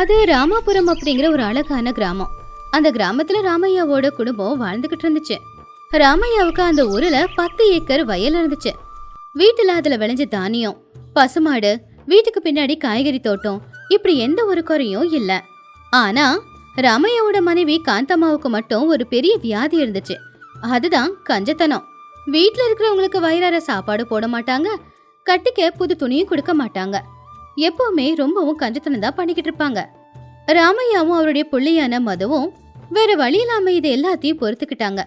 அது ராமாபுரம் அப்படிங்கிற ஒரு அழகான கிராமம். அந்த கிராமத்துல ராமையாவோட குடும்பம் வாழ்ந்துகிட்டு இருந்துச்சு. ராமையாவுக்கு அந்த ஊர்ல 10 ஏக்கர் வயல் இருந்துச்சு. வீட்டுல அதுல விளைஞ்ச தானியம், பசுமாடு, வீட்டுக்கு பின்னாடி காய்கறி தோட்டம், இப்படி எந்த ஒரு குறையும் இல்ல. ஆனா ராமையாவோட மனைவி காந்தம்மாவுக்கு மட்டும் ஒரு பெரிய வியாதி இருந்துச்சு. அதுதான் கஞ்சத்தனம். வீட்டுல இருக்கிறவங்களுக்கு வயிறார சாப்பாடு போட மாட்டாங்க, கட்டிக்க புது துணியும் கொடுக்க மாட்டாங்க. எப்பவுமே ரொம்பவும் கஞ்சத்தனம் தான் பண்ணிக்கிட்டு இருப்பாங்க. ராமையாவும் அவருடைய பிள்ளையான மதுவும் வேற வழி இல்லாம இது எல்லாத்தையும் பொறுத்துக்கிட்டாங்க.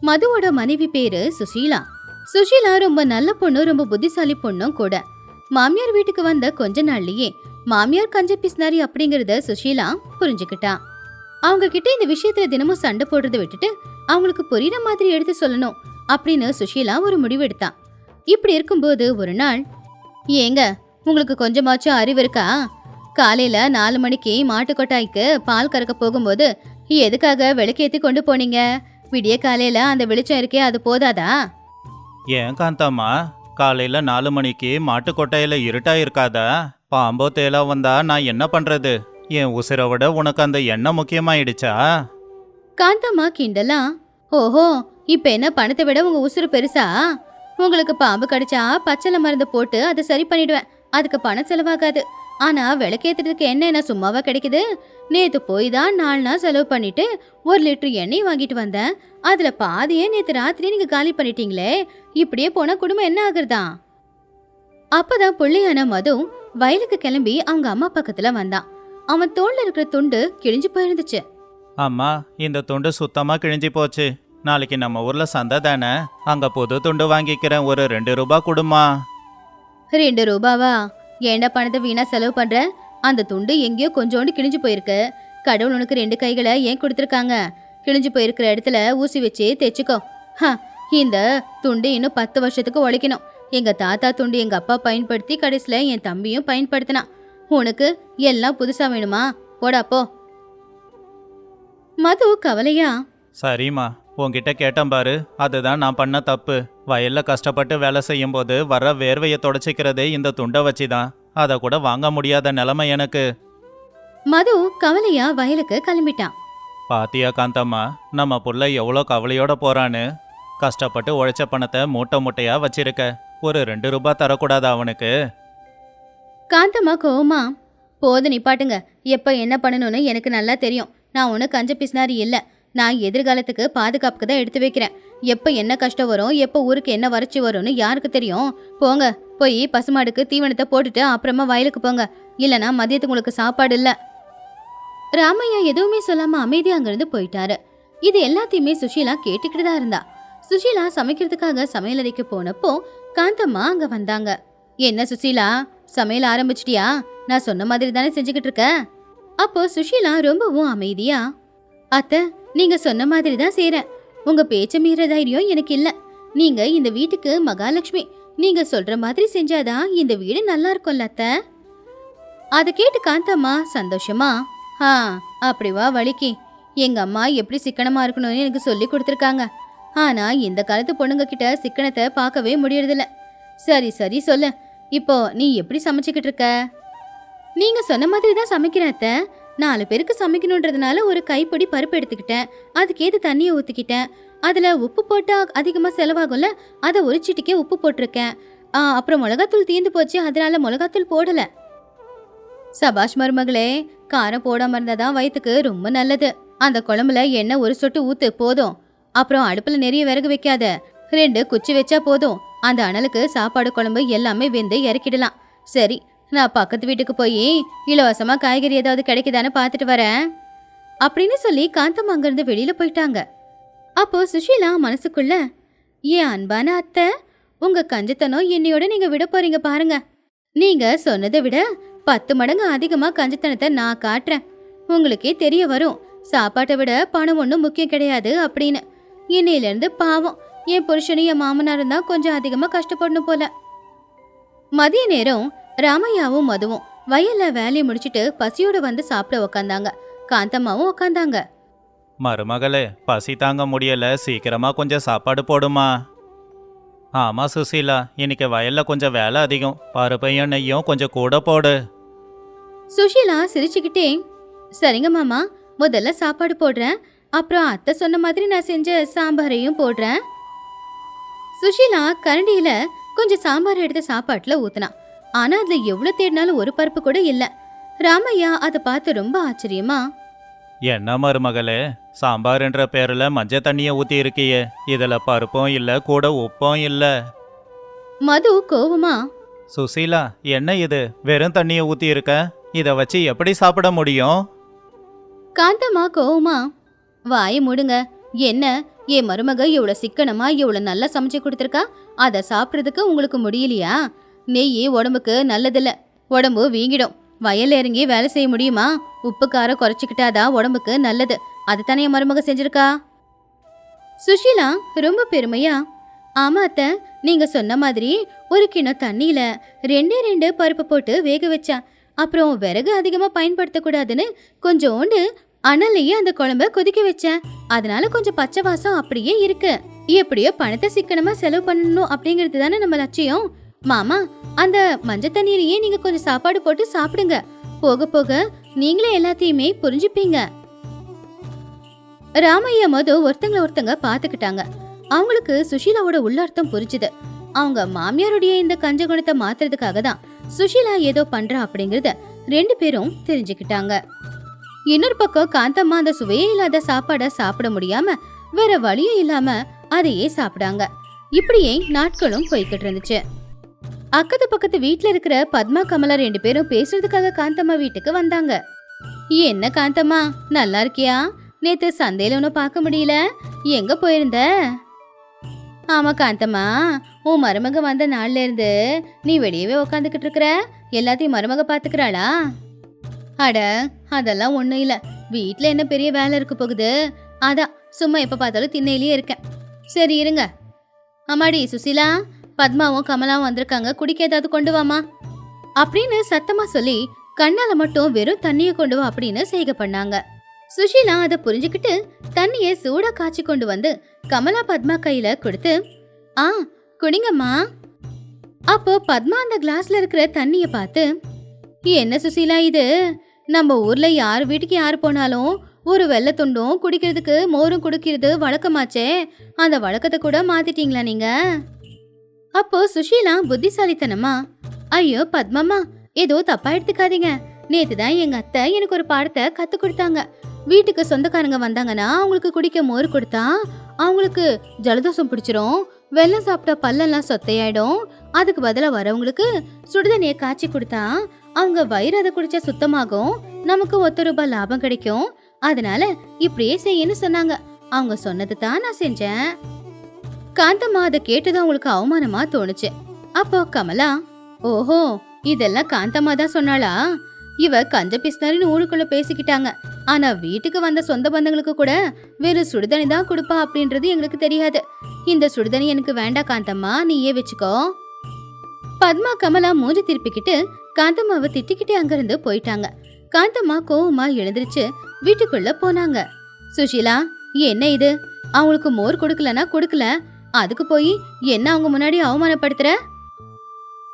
மதுவோட மனைவி பேரு சுஷீலா. சுஷீலா ரொம்ப நல்ல பொண்ணு, ரொம்ப புத்திசாலி பொண்ணும் கூட. மாமியார் வீட்டுக்கு வந்த கொஞ்ச நாள்லயே மாமியார் கஞ்ச பிஸ்னாரி அப்படிங்கறத சுஷீலா புரிஞ்சுக்கிட்டா. அவங்க கிட்ட இந்த விஷயத்துல தினமும் சண்டை போடுறத விட்டுட்டு அவங்களுக்கு புரியுற மாதிரி எடுத்து சொல்லணும் அப்படின்னு சுஷீலா ஒரு முடிவு எடுத்தா. இப்படி இருக்கும்போது ஒரு நாள், ஏங்க உங்களுக்கு கொஞ்சமாச்சும் அறிவு இருக்கா? காலையில 4 மணிக்கு மாட்டு கொட்டாய்க்கு பால் கறக்க போகும்போது எதுக்காக விளக்கேத்தி கொண்டு போனீங்க? விடிய காலையில அந்த வெளிச்சம் இருக்கே, அது போதாதா? ஏன் காந்தாம்மா, காலையில 4 மணிக்கு மாட்டு கொட்டையில இருட்டா இருக்காதா? பாம்போ தேலா வந்தா நான் என்ன பண்றது? என் உசிரை விட உனக்கு அந்த எண்ணெய் முக்கியமாயிடுச்சா? காந்தம்மா கிண்டலா, ஓஹோ இப்ப என்ன பணத்தை விட உங்க உசுறு பெருசா? உங்களுக்கு பாம்பு கடிச்சா பச்சளை மருந்து போட்டு அதை சரி பண்ணிடுவேன், அதுக்கு பணம் செலவாகாது. ஆனா விளக்கேத்துறதுக்கு எண்ணெய் என்ன சும்மாவா கிடைக்குது? நேத்து போய் தான் 4 நாள் செலவு பண்ணிட்டு 1 லிட்டர் எண்ணெய் வாங்கிட்டு வந்தேன். அதுல பாதியே நேத்து ராத்திரி நீங்க காலி பண்ணிட்டீங்களே, இப்படியே போனா குடும்பம் என்ன ஆகுறதா? அப்பதான் பிள்ளையான மது வயலுக்கு கிளம்பி அவங்க அம்மா பக்கத்துல வந்தான். அவன் தோல்ல இருக்கிற துண்டு கிழிஞ்சு போயிருந்துச்சு. அம்மா, இந்த துண்டு சுத்தமா கிழிஞ்சி போச்சு. நாளைக்கு நம்ம ஊர்ல சந்தை தானே, அங்க புது துண்டு வாங்கிக்கிறேன். ஒரு 2 ரூபாய் கொடுமா. 2 ரூபாவா? ஏண்டா பணத்தை வீணா செலவு பண்ற? அந்த துண்டு எங்கேயோ கொஞ்சோண்டு கிழிஞ்சு போயிருக்கு. கடவுள் உனக்கு 2 கைகளை ஏன் கொடுத்துருக்காங்க? கிழிஞ்சு போயிருக்கிற இடத்துல ஊசி வச்சு தைச்சுக்கோ. இந்த துண்டு இன்னும் 10 வருஷத்துக்கு உழைக்கணும். எங்க தாத்தா துண்டு எங்க அப்பா பயன்படுத்தி கடைசியில என் தம்பியும் பயன்படுத்தினான். உனக்கு எல்லாம் புதுசா வேணுமா? போடா போ. மது கவலையா, சரிம்மா, உன்கிட்ட கேட்டேன் பாரு, அதுதான் நான் பண்ண தப்பு. வயல்ல கஷ்டப்பட்டு வேலை செய்யும் போது வர்ற வேர்வையை தொடச்சிக்கிறதே இந்த துண்டை வச்சுதான். அதை கூட வாங்க முடியாத நிலைமை எனக்கு. மது கவலையா வயலுக்கு கிளம்பிட்டான். பாத்தியா காந்தம்மா, நம்ம புள்ள எவ்வளோ கவலையோட போறான்னு. கஷ்டப்பட்டு உழைச்ச பணத்தை மூட்டை மூட்டையா வச்சிருக்க. ஒரு 2 ரூபாய் தரக்கூடாதா அவனுக்கு? காந்தம்மா கோவமா, போது நிப்பாட்டுங்க. எப்ப என்ன பண்ணணும்னு எனக்கு நல்லா தெரியும். நான் ஒன்னும் கஞ்ச பிஸ்னாரி இல்ல. நான் எதிர்காலத்துக்கு பாதுகாப்புக்கு தான் எடுத்து வைக்கிறேன். எப்ப என்ன கஷ்டம் வரும், எப்ப ஊருக்கு என்ன வறட்சி வரும்னு யாருக்கு தெரியும்? போங்க, போய் பசுமாடுக்கு தீவனத்தை போட்டுட்டு அப்புறமா வயலுக்கு போங்க. இல்லனா மதியத்துக்கு உங்களுக்கு சாப்பாடு இல்ல. ராமையா எதுவுமே சொல்லாம அமைதியா அங்கிருந்து போயிட்டாரு. இது எல்லாத்தையுமே சுஷீலா கேட்டுக்கிட்டு தான் இருந்தா. சுஷீலா சமைக்கிறதுக்காக சமையல் அறைக்கு போனப்போ காந்தம்மா அங்க வந்தாங்க. என்ன சுஷீலா, சமையல் ஆரம்பிச்சிட்டியா? நான் சொன்ன மாதிரி தானே செஞ்சுக்கிட்டு இருக்க? அப்போ சுஷீலா ரொம்பவும் அமைதியா, அத்தை நீங்க சொன்ன மாதிரி தான் செய்றேன். உங்க பேச்ச மீற தைரியம் எனக்கு இல்ல. நீங்க இந்த வீட்டுக்கு மகாலட்சுமி. நீங்க சொல்ற மாதிரி செஞ்சாதான் இந்த வீடு நல்லா இருக்கும்ல அத்தை. அதை கேட்டு காந்தம்மா சந்தோஷமா, அப்படி வா வலிக்கு. எங்க அம்மா எப்படி சிக்கனமா இருக்கணும்னு எனக்கு சொல்லி கொடுத்துருக்காங்க. ஆனா இந்த காலத்து பொண்ணுங்க கிட்ட சிக்கனத்தை பார்க்கவே முடியறதில்ல. சரி சரி சொல்லு, இப்போ நீ எப்படி சமைச்சுக்கிட்டு இருக்க? நீங்க சொன்ன மாதிரி தான் சமைக்கிறேன் அத்தை. 4 பேருக்கு சமைக்கணுன்றதுனால ஒரு கைப்பிடி பருப்பு எடுத்துக்கிட்டேன். அதுக்கேது தண்ணியை ஊற்றிக்கிட்டேன். அதில் உப்பு போட்டால் அதிகமாக செலவாகும்ல, அதை ஒரு சிட்டிக்கே உப்பு போட்டிருக்கேன். அப்புறம் மிளகாத்தூள் தீர்ந்து போச்சு, அதனால மிளகாத்தூள் போடலை. சபாஷ் மருமகளே, காரம் போடாமல் இருந்தால் தான் வயிற்றுக்கு ரொம்ப நல்லது. அந்த குழம்புல எண்ணெய் ஒரு சொட்டு ஊற்று போதும். அப்புறம் அடுப்பில் நிறைய விறகு வைக்காத, 2 குச்சி வச்சா போதும். அந்த அனலுக்கு சாப்பாடு குழம்பு எல்லாமே வெந்து இறக்கிடலாம். சரி, நான் பக்கத்து வீட்டுக்கு போய் இலவசமா காய்கறி ஏதாவது கிடைக்குதான்னு பார்த்துட்டு வரேன் அப்படின்னு சொல்லி காந்தம்மா அங்கிருந்து வெளியில போயிட்டாங்க. அப்போ சுஷீலா மனசுக்குள்ள, ஏன் அன்பான அத்தை, உங்க கஞ்சத்தனம் என்னையோட நீங்க விட போறீங்க பாருங்க. நீங்க சொன்னதை விட 10 மடங்கு அதிகமா கஞ்சத்தனத்தை நான் காட்டுறேன். உங்களுக்கே தெரிய வரும், சாப்பாட்டை விட பணம் ஒன்றும் முக்கியம் கிடையாது அப்படின்னு. இன்னையில இருந்து பாவம் என் புருஷனும் என் மாமனாரும் தான் கொஞ்சம் அதிகமா கஷ்டப்படணும் போல. மதிய நேரம் ராமையாவும் மதுவும் வயல்ல வேலையை முடிச்சிட்டு பசியோட வந்து சாப்பிட உக்காந்தாங்க. காந்தம்மாவும் உக்காந்தாங்க. மருமகளே, பசி தாங்க முடியல, சீக்கிரமா கொஞ்சம் சாப்பாடு போடுமா. ஆமா சுசீலா, இன்னைக்கு வயல்ல கொஞ்சம் வேலை அதிகம். பருப்பையும் நெய்யும் கொஞ்சம் கூட போடு. சுஷீலா சிரிச்சுக்கிட்டே, சரிங்க மாமா, முதல்ல சாப்பாடு போடுறேன். அப்புறம் அத்தை சொன்ன மாதிரி நான் செஞ்ச சாம்பாரையும் போடுறேன். சுஷீலா கரண்டியில கொஞ்சம் சாம்பார் எடுத்து சாப்பாட்டுல ஊத்துனா. ஆனா அதுல எவ்வளவு தேடினாலும் ஒரு பருப்பு கூட இல்ல. ராமையா அதை பார்த்து ரொம்ப ஆச்சரியமா, என்ன மருமகளே, சாம்பார்ன்ற பேர்ல மஞ்சள் தண்ணிய ஊத்தி இருக்கியே, இதுல பருப்பும் இல்ல, கூட உப்பும் இல்ல. மது கோவமா, சுசீலா, என்ன இது, வெறும் தண்ணிய ஊத்தி இருக்க? இத வச்சு எப்படி சாப்பிட முடியும்? காந்தம்மா கோவமா, வாயை மூடுங்க. என்ன, என் மருமக இவ்வளவு சிக்கனமா இவ்வளவு நல்லா சமைச்சு கொடுத்துருக்கா, அதை சாப்பிட்றதுக்கு உங்களுக்கு முடியலையா? நெய் உடம்புக்கு நல்லதில்ல, உடம்பு வீங்கிடும். வயல்ல இறங்கி வேலை செய்ய முடியுமா? உப்பு காரம் குறைச்சிக்கிட்டாதான் உடம்புக்கு நல்லது. அது தானே என் மருமக செஞ்சிருக்கா. சுஷீலா ரொம்ப பெருமையா, ஆமா அத்தை, நீங்க சொன்ன மாதிரி ஒரு கிணம் தண்ணியில 2 பருப்பு போட்டு வேக வச்சா. அப்புறம் விறகு அதிகமா பயன்படுத்தக்கூடாதுன்னு கொஞ்சோண்டு அனலையே அந்த குழம்ப கொதிக்க வச்சேன். அதனால கொஞ்சம் பச்சை வாசம் அப்படியே இருக்கு. எப்படியோ பணத்தை சிக்கனமா செலவு பண்ணணும் அப்படிங்கிறது தானே நம்ம லட்சியம். மாமா, அந்த மஞ்சள் தண்ணியிலேயே நீங்க கொஞ்சம் சாப்பாடு போட்டு சாப்பிடுங்க. போக போக நீங்களே எல்லாத்தையுமே புரிஞ்சுப்பீங்க. ராமையா மது ஒருத்தங்க பாத்துக்கிட்டாங்க. அவங்களுக்கு சுஷீலாவோட உள்ளார்த்தம் புரிஞ்சுது. அவங்க மாமியாருடைய இந்த கஞ்ச குணத்தை மாத்துறதுக்காக தான் சுஷீலா ஏதோ பண்றா அப்படிங்கறத 2 பேரும் தெரிஞ்சுக்கிட்டாங்க. இன்னொரு பக்கம் காந்தம்மா அந்த சுவையே இல்லாத சாப்பாட சாப்பிட முடியாம வேற வழியும் இல்லாம அதையே சாப்பிடாங்க. இப்படியே நாட்களும் போய்கிட்டு இருந்துச்சு. அக்கத்து பக்கத்து வீட்டுல இருக்கிற பத்மா கமலா 2 பேரும் பேசுறதுக்காக காந்தம்மா வீட்டுக்கு வந்தாங்க. என்ன காந்தம்மா, நல்லா இருக்கியா? நேத்து சந்தையில ஒன்னும் பார்க்க முடியல, எங்க போயிருந்த? ஆமா காந்தம்மா, உன் மருமக வந்த நாள்ல இருந்து நீ வெளியவே உக்காந்துக்கிட்டு இருக்கிற. எல்லாத்தையும் மருமக பாத்துக்கிறாளா? அட, அதெல்லாம் ஒண்ணும் இல்ல. வீட்டுல என்ன பெரிய வேலை இருக்கு போகுது, அதான் சும்மா எப்ப பார்த்தாலும் திண்ணையிலேயே இருக்கேன். சரி இருங்க. அம்மாடி சுசீலா, பத்மாவும் கமலாவும் வந்திருக்காங்க, குடிக்க ஏதாவது கொண்டு வாமா அப்படின்னு சத்தமா சொல்லி கண்ணால மட்டும் வெறும் தண்ணிய கொண்டு வா அப்படின்னு செய்கை பண்ணாங்க. சுஷீலா அதை புரிஞ்சுக்கிட்டு தண்ணிய சூடா காய்ச்சி கொண்டு வந்து கமலா பத்மா கையில கொடுத்து, ஆ குடிங்கம்மா. அப்போ பத்மா அந்த கிளாஸ்ல இருக்கிற தண்ணிய பார்த்து, என்ன சுசீலா இது, நம்ம ஊர்ல யார் வீட்டுக்கு யார் போனாலும் ஒரு வெள்ளை துண்டும் குடிக்கிறதுக்கு மோரும் குடிக்கிறது வழக்கமாச்சே, அந்த வழக்கத்தை கூட மாத்திட்டீங்களா நீங்க? அப்போ சுஷீலா புத்திசாலித்தனமா, ஐயோ பத்மம்மா, ஏதோ தப்பா எடுத்துக்காதீங்க. நேத்துதான் எங்க அத்தை எனக்கு ஒரு பாடத்தை கத்து கொடுத்தாங்க. வீட்டுக்கு சொந்தக்காரங்க வந்தாங்கன்னா அவங்களுக்கு குடிக்க மோர் கொடுத்தா அவங்களுக்கு ஜலதோஷம் பிடிச்சிரும், வெள்ளம் சாப்பிட்டா பல்லெல்லாம் சொத்தையாயிடும். அதுக்கு பதிலா வரவங்களுக்கு சுடுதண்ணியை காய்ச்சி கொடுத்தா அவங்க வயிறு அதை குடிச்சா சுத்தமாகும், நமக்கு ₹1 லாபம் கிடைக்கும். அதனால இப்படியே செய்யன்னு சொன்னாங்க. அவங்க சொன்னது தான் நான் செஞ்சேன். காந்தம்மா அதை கேட்டதும் அவங்களுக்கு அவமானமா தோணுச்சு. அப்போ கமலா, ஓஹோ, இதெல்லாம் காந்தம்மா தான் சொன்னாளா? இவ கஞ்ச பிஸ்னாரின்னு ஊருக்குள்ள பேசிக்கிட்டாங்க. ஆனா வீட்டுக்கு வந்த சொந்த பந்தங்களுக்கு கூட வெறும் சுடுதண்ணி தான் கொடுப்பா அப்படின்றது எங்களுக்கு தெரியாது. இந்த சுடுதண்ணி எனக்கு வேண்டாம் காந்தம்மா, நீயே வச்சுக்கோ. பத்மா கமலா மூஞ்சி திருப்பிக்கிட்டு காந்தம்மாவை திட்டிக்கிட்டே அங்கிருந்து போயிட்டாங்க. காந்தம்மா கோவமா எழுந்திருச்சு வீட்டுக்குள்ள போனாங்க. சுஷீலா, என்ன இது, அவங்களுக்கு மோர் கொடுக்கலன்னா கொடுக்கல, அதுக்கு போய் என்ன அவங்க முன்னாடி அவமானப்படுத்துற?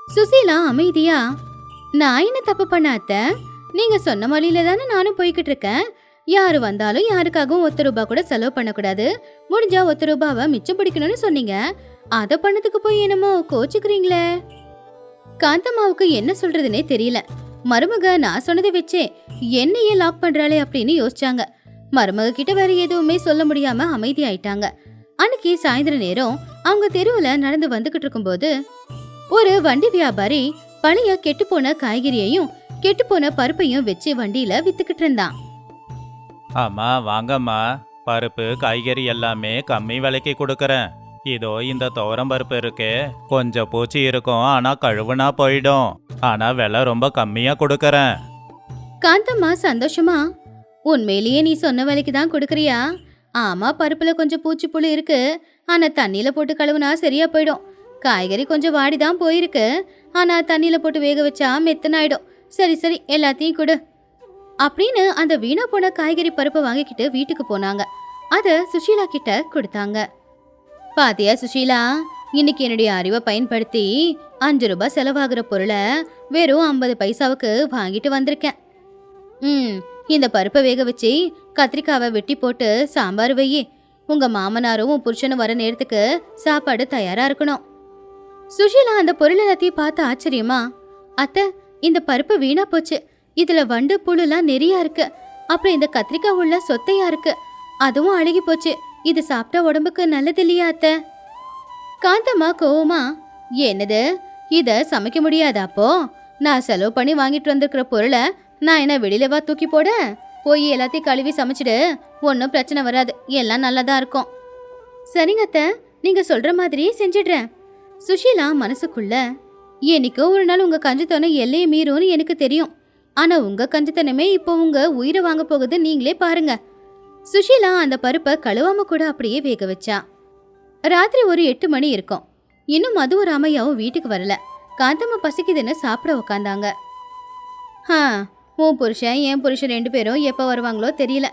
சுசீலா அமைதியா, நான் என்ன தப்பு பண்ண அத்தை? நீங்க சொன்ன வழியில தானே நானும் போய்கிட்டு இருக்கேன். யாரு வந்தாலும் யாருக்காகவும் ₹1 கூட செலவு பண்ணக்கூடாது, முடிஞ்சா ₹1 மிச்சம் பிடிக்கணும்னு சொன்னீங்க. அதை பண்ணதுக்கு போய் என்னமோ கோச்சுக்கிறீங்களே. காந்தம்மாவுக்கு என்ன சொல்றதுன்னே தெரியல. மருமக நான் சொன்னதை வச்சே என்னையே லாக் பண்றாளே அப்படின்னு யோசிச்சாங்க. மருமக கிட்ட வேற எதுவுமே சொல்ல முடியாம அமைதி ஆயிட்டாங்க. அன்னைக்கு சாயந்தர நேரம் அவங்க தெருவுல நடந்து வந்துகிட்டு இருக்கும்போது ஒரு வண்டி வியாபாரி பழைய கெட்டுப்போன காய்கறியையும் கெட்டுப்போன பருப்பையும் வச்சு வண்டியில வித்துக்கிட்டு இருந்தான். ஆமா வாங்கம்மா, பருப்பு காய்கறி எல்லாமே கம்மி விலைக்கு கொடுக்கறேன். இதோ இந்த துவரம் பருப்பு இருக்கே, கொஞ்சம் பூச்சி இருக்கும், ஆனா கழுவுனா போயிடும். ஆனா விலை ரொம்ப கம்மியா கொடுக்கறேன். காந்தம்மா சந்தோஷமா, உண்மையிலேயே நீ சொன்ன விலைக்கு தான் கொடுக்கறியா? ஆமா, பருப்புல கொஞ்சம் பூச்சி புழு இருக்கு, ஆனா தண்ணியில போட்டு கழுவுனா சரியா போயிடும். காய்கறி கொஞ்சம் வாடிதான் போயிருக்கு, ஆனா தண்ணியில போட்டு வேக வச்சா மெத்தனாயிடும். சரி சரி, எல்லாத்தையும் கொடு அப்படின்னு அந்த வீணா போன காய்கறி பருப்பை வாங்கிக்கிட்டு வீட்டுக்கு போனாங்க. அத சுஷீலா கிட்ட கொடுத்தாங்க. பாத்தியா சுஷீலா, இன்னைக்கு என்னுடைய அறிவை பயன்படுத்தி ₹5 செலவாகிற பொருளை வெறும் 50 பைசாவுக்கு வாங்கிட்டு வந்திருக்கேன். இந்த பருப்பை வேக வச்சு கத்திரிக்காவை வெட்டி போட்டு சாம்பார் வையி. உங்க மாமனாரும் உன் புருஷனும் வர நேரத்துக்கு சாப்பாடு தயாரா இருக்கணும். சுஷீலா அந்த பொருள் எல்லாத்தையும் பார்த்து ஆச்சரியமா, அத்தை இந்த பருப்பு வீணா போச்சு, இதுல வண்டு புழுலாம் நிறையா இருக்கு, அப்புறம் இந்த கத்திரிக்காய் உள்ள சொத்தையா இருக்கு, அதுவும் அழுகி போச்சு, இது சாப்பிட்டா உடம்புக்கு நல்லது இல்லையா அத்தை? காந்தம்மா கோவமா, என்னது இத சமைக்க முடியாதாப்போ? நான் செலவு பண்ணி வாங்கிட்டு வந்திருக்கிற பொருளை நான் என்ன வெளியிலவா தூக்கி போட? போய் எல்லாத்தையும் கழுவி சமைச்சிடு, ஒன்றும் பிரச்சனை வராது, எல்லாம் நல்லதா இருக்கும். சரிங்க அத்தை, நீங்க சொல்ற மாதிரி செஞ்சிடுறேன். சுஷீலா மனசுக்குள்ள, என்னைக்கோ ஒரு நாள் உங்க கஞ்சத்தனம் எல்லையை மீறும்னு எனக்கு தெரியும், ஆனா உங்க கஞ்சத்தனமே இப்போ உங்க உயிரை வாங்க போகுது, நீங்களே பாருங்க. சுஷீலா அந்த பருப்பை கழுவாம கூட அப்படியே வேக வச்சா. ராத்திரி ஒரு 8 மணி இருக்கும். இன்னும் மதுவும் ராமையாவும் வீட்டுக்கு வரல. காந்தம்மா பசிக்குதுன்னு சாப்பிட உக்காந்தாங்க. உன் புருஷன் என் புருஷன் 2 பேரும் எப்போ வருவாங்களோ தெரியல.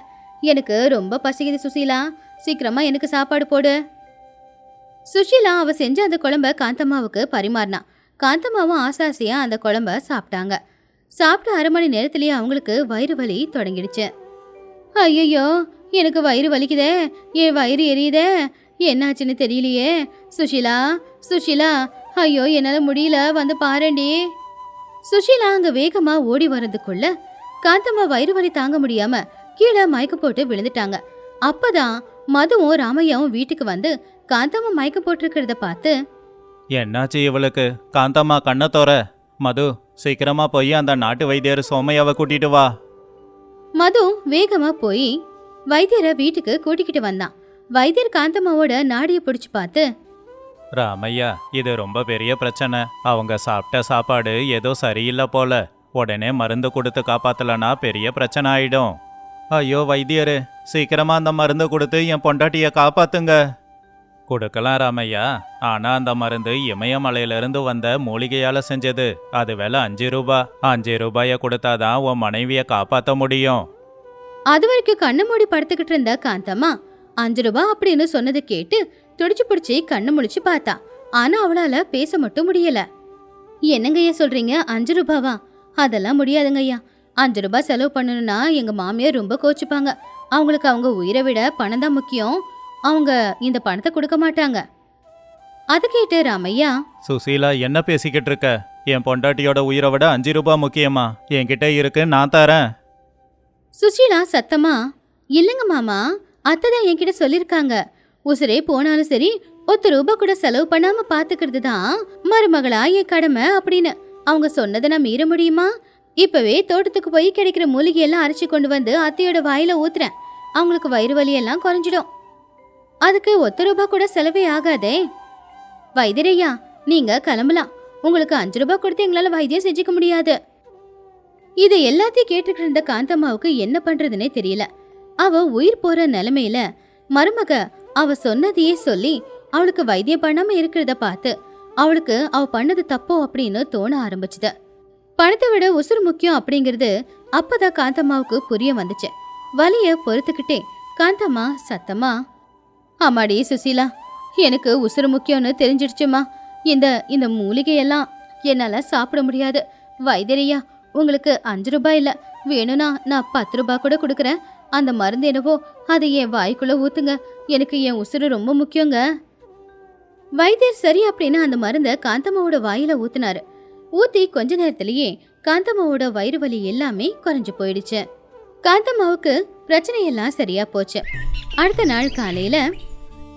எனக்கு ரொம்ப பசிக்குது சுஷீலா, சீக்கிரமா எனக்கு சாப்பாடு போடு. சுஷீலா அவ செஞ்ச அந்த குழம்ப காந்தம்மாவுக்கு பரிமாறினா. காந்தம்மாவும் ஆசாசியா அந்த குழம்ப சாப்பிட்டாங்க. சாப்பிட்ட 1/2 மணி நேரத்திலேயே அவங்களுக்கு வயிறு வலி தொடங்கிடுச்சு. ஐயோ, எனக்கு வயிறு வலிக்குதே, என் வயிறு எரியுதே, என்னாச்சுன்னு தெரியலையே. சுஷீலா சுஷீலா, ஐயோ என்னால முடியல, வந்து பாருண்டி. சுஷீலா அங்க வேகமா ஓடி வர்றதுக்குள்ள காந்தம்மா வயிறு வலி தாங்க முடியாம கீழே மயக்க போட்டு விழுந்துட்டாங்க. அப்பதான் மதுவும் ராமையாவும் வீட்டுக்கு வந்து காந்தம்மா மயக்க போட்டிருக்கிறத பார்த்து, என்னாச்சு இவளுக்கு? காந்தம்மா கண்ணை தோற. மது, சீக்கிரமா போய் அந்த நாட்டு வைத்தியர் சோமையாவை கூட்டிட்டு வா. மது வேகமா போய் வைத்தியரை வீட்டுக்கு கூட்டிக்கிட்டு வந்தான். வைத்தியர் காந்தம்மாவோட நாடியை பிடிச்சு பார்த்து, ராமையா, இது ரொம்ப பெரிய பிரச்சனை. அவங்க சாப்பிட்ட சாப்பாடு ஏதோ சரியில்லை போல. உடனே மருந்து கொடுத்து காப்பாத்தலனா பெரிய பிரச்சனை ஆயிடும். ஐயோ வைத்தியரு, சீக்கிரமா அந்த மருந்து கொடுத்து என் பொண்டாட்டிய காப்பாத்துங்க. கொடுக்கலாம் ராமையா, ஆனா அந்த மருந்து இமயமலையிலிருந்து வந்த மூலிகையால செஞ்சது. அது விலை 5 ரூபாய். 5 ரூபாய கொடுத்தாதான் உன் மனைவிய காப்பாத்த முடியும். அது வரைக்கும் கண்ணு மூடி படுத்துக்கிட்டு இருந்த காந்தம்மா 5 ரூபாய் அப்படின்னு சொன்னது கேட்டு துடிச்சு பிடிச்சி கண்ணு முழிச்சு பார்த்தா. ஆனா அவளால பேச மட்டும் முடியல. என்னங்கய்யா சொல்றீங்க, 5 ரூபாவா? அதெல்லாம் முடியாதுங்கய்யா. 5 ரூபாய் செலவு பண்ணணும்னா எங்க மாமியார் ரொம்ப கோச்சுப்பாங்க. அவங்களுக்கு அவங்க உயிரை விட பணம் தான் முக்கியம். அவங்க இந்த பணத்தை கொடுக்க மாட்டாங்க. அது கேட்டு ராமையா, சுசீலா, என்ன பேசிக்கிட்டு இருக்க? என் பொண்டாட்டியோட உயிரை விட 5 ரூபாய் முக்கியமா? என்கிட்ட இருக்கு, நான் தரேன். சுஷீலா சத்தமா, இல்லைங்க மாமா, அத்தைதான் என்கிட்ட சொல்லிருக்காங்க, உசுரே போனாலும் சரி 1 ரூபாய் கூட செலவு பண்ணாம பாத்துக்கிறது தான் மருமகளா என் கடமை அப்படின்னு. அவங்க சொன்னதை நான் மீற முடியுமா? இப்பவே தோட்டத்துக்கு போய் கிடைக்கிற மூலிகையெல்லாம் அரைச்சி கொண்டு வந்து அத்தையோட வாயில ஊத்துறேன். அவங்களுக்கு வயிறு வலி எல்லாம் குறைஞ்சிடும். அதுக்கு 1 ரூபாய் கூட செலவே ஆகாதே. வைத்தியரையா, நீங்க கிளம்பலாம். உங்களுக்கு 5 ரூபாய் கொடுத்து எங்களால வைத்தியம் செஞ்சுக்க முடியாது. இது எல்லாத்தையும் கேட்டுக்கிட்டு இருந்த காந்தம்மாவுக்கு என்ன பண்றதுன்னே தெரியல. அவ உயிர் போற நிலைமையில மருமக அவ சொன்னதையே சொல்லி அவளுக்கு வைத்தியம் பண்ணாம இருக்கிறத பார்த்து அவளுக்கு அவ பண்ணது தப்போ அப்படின்னு தோண ஆரம்பிச்சுது. பணத்தை விட உசுறு முக்கியம் அப்படிங்கிறது அப்பதான் காந்தம்மாவுக்கு புரிய வந்துச்சு. வலிய பொறுத்துக்கிட்டே காந்தம்மா சத்தமா, ஆமாடி சுசீலா, எனக்கு உசுறு முக்கியம்னு தெரிஞ்சிடுச்சுமா. இந்த மூலிகையெல்லாம் என்னால சாப்பிட முடியாது. வைத்தியரையா, உங்களுக்கு 5 ரூபாய் இல்ல, வேணும்னா நான் 10 ரூபாய் கூட கொடுக்குறேன். அந்த மருந்து என்னவோ அதை என் வாய்க்குள்ள ஊத்துங்க, எனக்கு என் உசுறு ரொம்ப முக்கியங்க. வைத்தியர் சரி அப்படின்னு அந்த மருந்தை காந்தம்மாவோட வாயில ஊத்துனாரு. ஊத்தி கொஞ்ச நேரத்திலேயே காந்தம்மாவோட வயிறு வலி எல்லாமே குறைஞ்சு போயிடுச்சு. காந்தம்மாவுக்கு பிரச்சனையெல்லாம் சரியா போச்சு. அடுத்த நாள் காலையில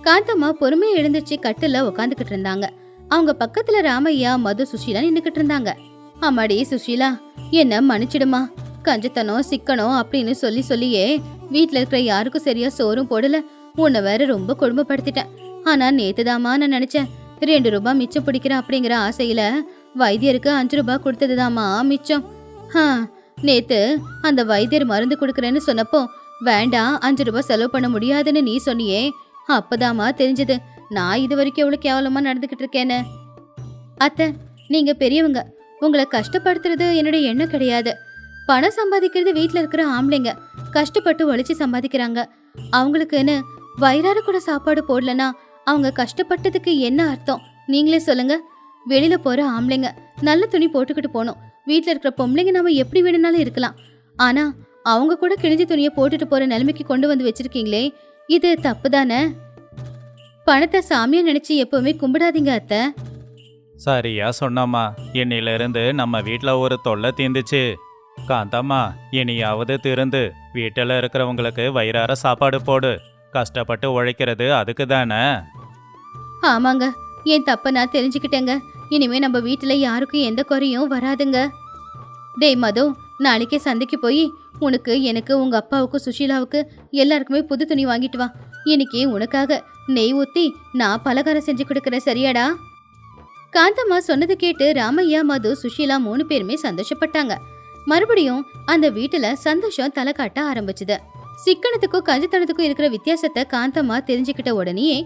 காந்தம்மா பொறுமையா எழுந்திருச்சு கட்டுல உக்காந்துக்கிட்டு இருந்தாங்க. அவங்க பக்கத்துல ராமையா, மது, சுஷீலா நின்னுக்கிட்டு இருந்தாங்க. அம்மாடி சுஷீலா, என்ன மன்னிச்சிடுமா. கஞ்சத்தனம் சிக்கனம் அப்படின்னு சொல்லியே வீட்டுல இருக்கிற யாருக்கும் சரியா சோறும் போடல. உன்னை வேற ரொம்ப கொடுமைப்படுத்திட்டேன். ஆனா நேத்துதாமா நான் நினைச்சேன் 2 ரூபாய் மிச்சம் பிடிக்கிறேன் அப்படிங்கிற ஆசையில வைத்தியருக்கு 5 ரூபாய் கொடுத்ததுதாமா மிச்சம். நேத்து அந்த வைத்தியர் மருந்து கொடுக்கறேன்னு சொன்னப்போ வேண்டாம் 5 ரூபாய் செலவு பண்ண முடியாதுன்னு நீ சொன்னியே, அப்பதாமா தெரிஞ்சது நான் இது வரைக்கும் எவ்வளவு கேவலமா நடந்துகிட்டு இருக்கேன்னு. அத்தை, நீங்க பெரியவங்க, உங்களை கஷ்டப்படுத்துறது என்னுடைய எண்ணம் கிடையாது. பணம் சம்பாதிக்கிறது வீட்டுல இருக்கிற ஆம்பளைங்க கஷ்டப்பட்டு உழைச்சி சம்பாதிக்கிறாங்க. அவங்களுக்குன்னு வயிறார கூட சாப்பாடு போடலன்னா அவங்க கஷ்டப்பட்டதுக்கு என்ன அர்த்தம் நீங்களே சொல்லுங்க. வெளியில போற ஆம்பளைங்க நல்ல துணி போட்டுக்கிட்டு போனோம். வீட்டுல இருக்கிற பொம்பளைங்க நாம எப்படி வேணும்னாலும் இருக்கலாம். ஆனா அவங்க கூட கிழிஞ்ச துணியை போட்டுட்டு போற நிலைமைக்கு கொண்டு வந்து வச்சிருக்கீங்களே, இது தப்பு தானே? பணத்தை சாமியா நினைச்சு எப்பவுமே கும்பிடாதீங்க அத்தை. சரியா சொன்னம்மா. இன்னிலிருந்து நம்ம வீட்ல ஒரு தொல்லை தீந்துச்சு. காந்தம்மா, இனியாவது திருந்து வீட்டில் இருக்கிறவங்களுக்கு வயிறார சாப்பாடு போடு. கஷ்டப்பட்டு உழைக்கிறது அதுக்கு தானே. ஆமாங்க, என் தப்ப நான் தெரிஞ்சுக்கிட்டேங்க. இனிமே நம்ம வீட்டுல யாருக்கும் எந்த குறையும் வராதுங்க. டேய் மது, நாளைக்கே சந்தைக்கு போய் உனக்கு, எனக்கு, உங்க அப்பாவுக்கு, சுஷீலாவுக்கு எல்லாருக்குமே புது துணி வாங்கிட்டு வா. இன்னைக்கு உனக்காக நெய் ஊத்தி நான் பலகாரம் செஞ்சு கொடுக்கறேன், சரியாடா? காந்தம்மா சொன்னது கேட்டு ராமையா, மது, சுஷீலா 3 பேருமே சந்தோஷப்பட்டாங்க. மறுபடியும் அந்த வீட்டுல சந்தோஷம் தலை காட்ட ஆரம்பிச்சுது. சிக்கனத்துக்கும் கஞ்சத்தனத்துக்கும் இருக்கிற வித்தியாசத்தை காந்தம்மா தெரிஞ்சுக்கிட்ட உடனேயே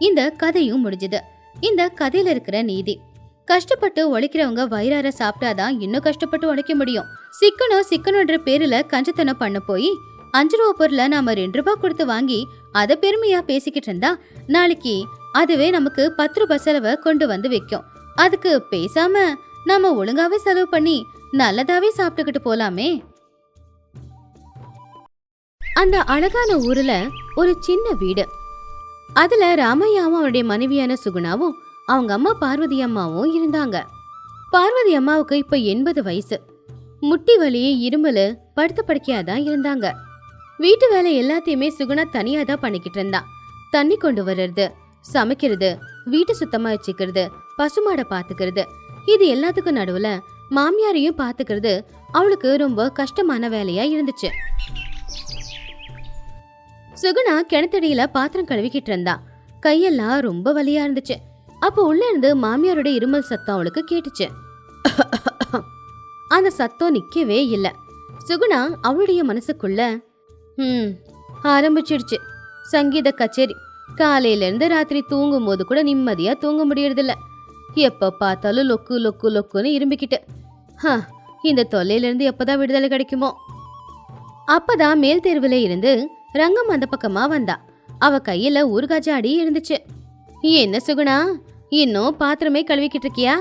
இந்த கதையும் முடிஞ்சுது. இந்த கதையில இருக்கிற நீதி, கஷ்டப்பட்டு உழைக்கிறவங்க வயிறார சாப்பிட்டாதான் இன்னும் கஷ்டப்பட்டு உழைக்க முடியும். சிக்கனம்ன்ற பேருல கஞ்சத்தனம் பண்ண போய் 5 ரூபா பொருளை நாம 2 ரூபாய் கொடுத்து வாங்கி அதை பெருமையா பேசிக்கிட்டு இருந்தா நாளைக்கு அதுவே நமக்கு 10 ரூபாய் செலவை கொண்டு வந்து வைக்கும். அதுக்கு பேசாம நாம ஒழுங்காவே செலவு பண்ணி நல்லதாவே சாப்பிட்டுக்கிட்டு போலாமே. அந்த அழகான ஊர்ல ஒரு சின்ன வீடு. அதுல ராமையாவும் அவருடைய மனைவியான சுகுணாவும் அவங்க அம்மா பார்வதி அம்மாவும் இருந்தாங்க. பார்வதி அம்மாவுக்கு இப்ப 80 வயசு. முட்டி வலி, இருமல், படுத்த படுக்கையா தான் இருந்தாங்க. வீட்டு வேலை எல்லாத்தையுமே சுகுணா தனியா தான் பண்ணிக்கிட்டு இருந்தா. தண்ணி கொண்டு வர்றது, சமைக்கிறது, வீட்டு சுத்தமா வச்சுக்கிறது, பசுமாடை பாத்துக்கிறது, இது எல்லாத்துக்கும் நடுவுல மாமியாரையும் பாத்துக்கிறது அவளுக்கு ரொம்ப கஷ்டமான வேலையா இருந்துச்சு. சுகுணா கிணத்தடியில பாத்திரம் கழுவிக்கிட்டு இருந்தா. கையெல்லாம் ரொம்ப வலியா இருந்துச்சு. அப்போ உள்ள இருந்து மாமியாரோட இருமல் சத்தம் அவளுக்கு கேட்டுச்சு. அந்த சத்தம் நிக்கவே இல்ல. சுகுணா அவளுடைய மனசுக்குள்ள ஆரம்பிச்சிடுச்சு சங்கீத கச்சேரி. காலையில இருந்து ராத்திரி தூங்கும் போது கூட நிம்மதியா தூங்க முடியறதில்ல. எப்ப பார்த்தாலும் லொக்கு லொக்கு லொக்குன்னு இரும்பிக்கிட்டு, இந்த தொல்லையில இருந்து எப்பதான் விடுதலை கிடைக்குமோ. அப்பதான் மேல் தெருவுல இருந்து ரங்கம் அந்த பக்கமா வந்தா. அவ கையில ஊறுகாஜாடி இருந்துச்சு. என்ன சுகுணா, இன்னும் பாத்திரமே கழுவிக்கிட்டு இருக்கியா?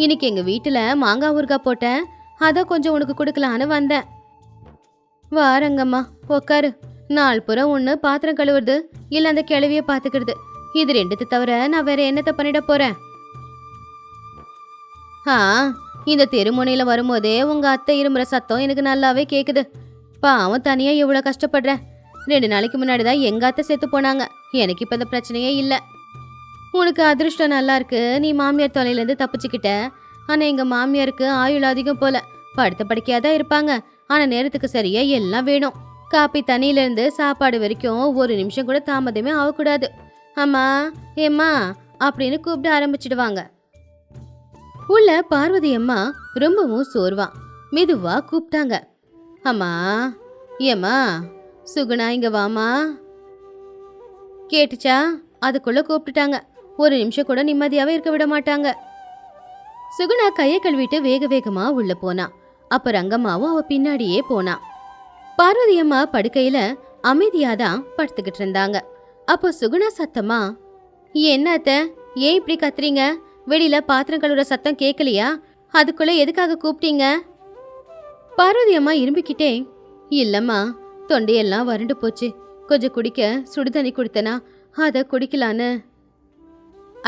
இன்னைக்கு எங்க வீட்டுல மாங்காய் ஊறுகாய் போட்டேன், அத கொஞ்சம் உனக்கு கொடுக்கலான்னு வந்தேன். வா ரங்கம்மா, உக்காரு. நாள் புறம் ஒண்ணு பாத்திரம் கழுவுறது, இல்ல அந்த கிளவிய பாத்துக்கிறது, இது 2 தவிர நான் வேற என்னத்த பண்ணிட போறேன்? இந்த தெருமுனையில வரும்போதே உங்க அத்தை இருமுறை சத்தம் எனக்கு நல்லாவே கேக்குது. பாவம், தனியா எவ்வளவு கஷ்டப்படுற. 2 நாளைக்கு முன்னாடிதான் எங்க அத்தை செத்து போனாங்க. எனக்கு இப்ப இந்த பிரச்சனையே இல்ல. உனக்கு அதிர்ஷ்டம் நல்லா இருக்கு, நீ மாமியார் தொலைல இருந்து தப்பிச்சுக்கிட்ட. ஆனா எங்க மாமியாருக்கு ஆயுள் அதிகம் போல. படுத்த படுக்கையாதான் இருப்பாங்க. ஆனா நேரத்துக்கு சரியா எல்லாம் வேணும். காப்பி தண்ணியில இருந்து சாப்பாடு வரைக்கும் ஒரு நிமிஷம் கூட தாமதமே ஆகக்கூடாது. அம்மா, ஏம்மா அப்படின்னு கூப்பிட ஆரம்பிச்சிடுவாங்க. உள்ள பார்வதி அம்மா ரொம்பவும் சோர்வா மெதுவா கூப்பிட்டாங்க. அம்மா, ஏம்மா, சுகுணா இங்க வாமா. கேட்டுச்சா? அதுக்குள்ள கூப்பிட்டுட்டாங்க. ஒரு நிமிஷம் கூட நிம்மதியாவே இருக்க விட மாட்டாங்க. சுகுணா கையை கழுவிட்டு வேக வேகமா உள்ள போனா. அப்ப ரங்கம்மாவும் அவ பின்னாடியே போனா. பார்வதி அம்மா படுக்கையில அமைதியாதான் படுத்துக்கிட்டு இருந்தாங்க. அப்போ சுகுணா சத்தமா, என்ன அத்தை, ஏன் இப்படி கத்துறீங்க? வெளியில பாத்திரம் கழுவுற சத்தம் கேட்கலையா? அதுக்குள்ள எதுக்காக கூப்பிட்டீங்க? பார்வதி அம்மா இரும்பிக்கிட்டே, இல்லம்மா, தொண்டையெல்லாம் வறண்டு போச்சு, கொஞ்சம் குடிக்க சுடுதண்ணி கொடுத்தனா, அத குடிக்கலான்னு.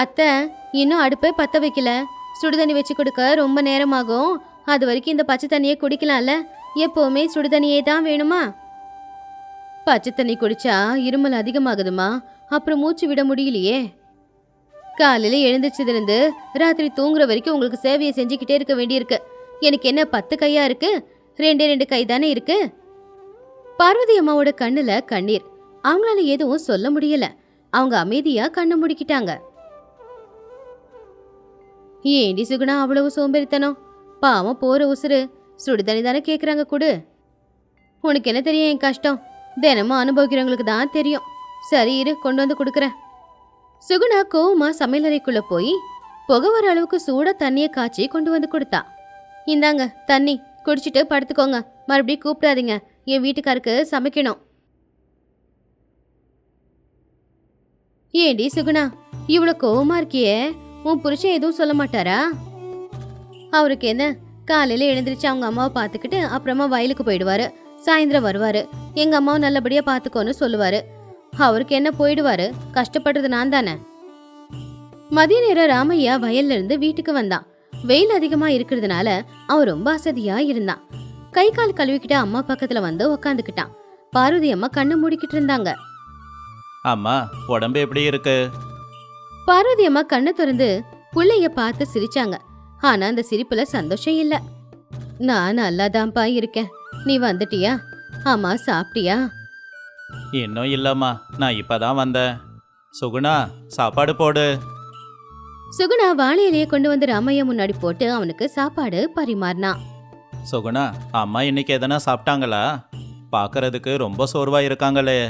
அத்தை, இன்னும் அடுப்பை பத்த வைக்கல, சுடுதண்ணி வச்சு கொடுக்க ரொம்ப நேரமாகும். அது வரைக்கும் இந்த பச்சை தண்ணியை குடிக்கலாம்ல. எப்பவுமே சுடுதண்ணியே தான் வேணுமா? பச்சை தண்ணி குடிச்சா இருமல் அதிகமாகுதுமா, அப்புறம் மூச்சு விட முடியலையே. காலையில எழுந்திரிச்சதுலேருந்து ராத்திரி தூங்குற வரைக்கும் உங்களுக்கு சேவையை செஞ்சுக்கிட்டே இருக்க வேண்டியிருக்கு. எனக்கு என்ன 10 கையா இருக்கு? 2 கை தானே இருக்கு. பார்வதி அம்மாவோட கண்ணுல கண்ணீர். அவங்களால எதுவும் சொல்ல முடியல. அவங்க அமைதியா கண்ணை முடிக்கிட்டாங்க. ஏண்டி சுகுணா அவ்வளவு சோம்பேறித்தனம்? பாவம் போற உசுறு, சுடுதண்ணி தானே கேக்குறாங்க, கொடு. உனக்கு என்ன தெரியும் என் கஷ்டம்? தினமும் அனுபவிக்கிறவங்களுக்கு தான் தெரியும். சரி இரு, கொண்டு வந்து கொடுக்குறேன். சுகுணா கோவமா சமையலறைக்குள்ள போய் புகை வர அளவுக்கு சூடா தண்ணியை காய்ச்சி கொண்டு வந்து கொடுத்தா. இந்தாங்க தண்ணி, குடிச்சிட்டு படுத்துக்கோங்க. மறுபடியும் கூப்பிடாதீங்க, என் வீட்டுக்காருக்கு சமைக்கணும். ஏண்டி சுகுணா, இவ்வளவு கோவமா இருக்கியே? உன் புருஷன் எதுவும் சொல்ல மாட்டாரா? அவருக்கு என்ன, காலையில எழுந்திரிச்சு அவங்க அம்மாவை பார்த்துக்கிட்டு அப்புறமா வயலுக்கு போயிடுவாரு. சாயந்தரம் வருவாரு. எங்க அம்மாவை நல்லபடியா பாத்துக்கோன்னு சொல்லுவாரு. அவருக்கு என்ன போயிடுவாரு, கஷ்டப்படுறது நான் தானே. மதிய நேரம் ராமையா வயல்ல இருந்து வீட்டுக்கு வந்தான். வெயில் அதிகமா இருக்கிறதுனால அவன் ரொம்ப அசதியா இருந்தான். கை கால் கழுவிக்கிட்டு அம்மா பக்கத்துல வந்து உக்காந்துக்கிட்டான். பார்வதி அம்மா கண்ணை மூடிக்கிட்டு இருந்தாங்க. அம்மா, உடம்பு எப்படி இருக்கு? பார்வதி அம்மா கண்ணை திறந்து புள்ளைய பார்த்து சிரிச்சாங்க. ஆனா அந்த சிரிப்புல சந்தோஷம் இல்ல. நான் நல்லாதான்ப்பா இருக்கேன். நீ வந்துட்டியா? அம்மா சாப்பிட்டியா? இன்னும் இல்லம்மா, நான் இப்பதான் வந்தேன். சுகுணா, சாப்பாடு போடு. சுகுணா வாழை இலையை கொண்டு வந்து ராமையா முன்னாடி போட்டு அவனுக்கு சாப்பாடு பரிமாறினான். சுகுணா, அம்மா இன்னைக்கு எதனா சாப்பிட்டாங்களா? பார்க்கறதுக்கு ரொம்ப சோர்வா இருக்காங்களே.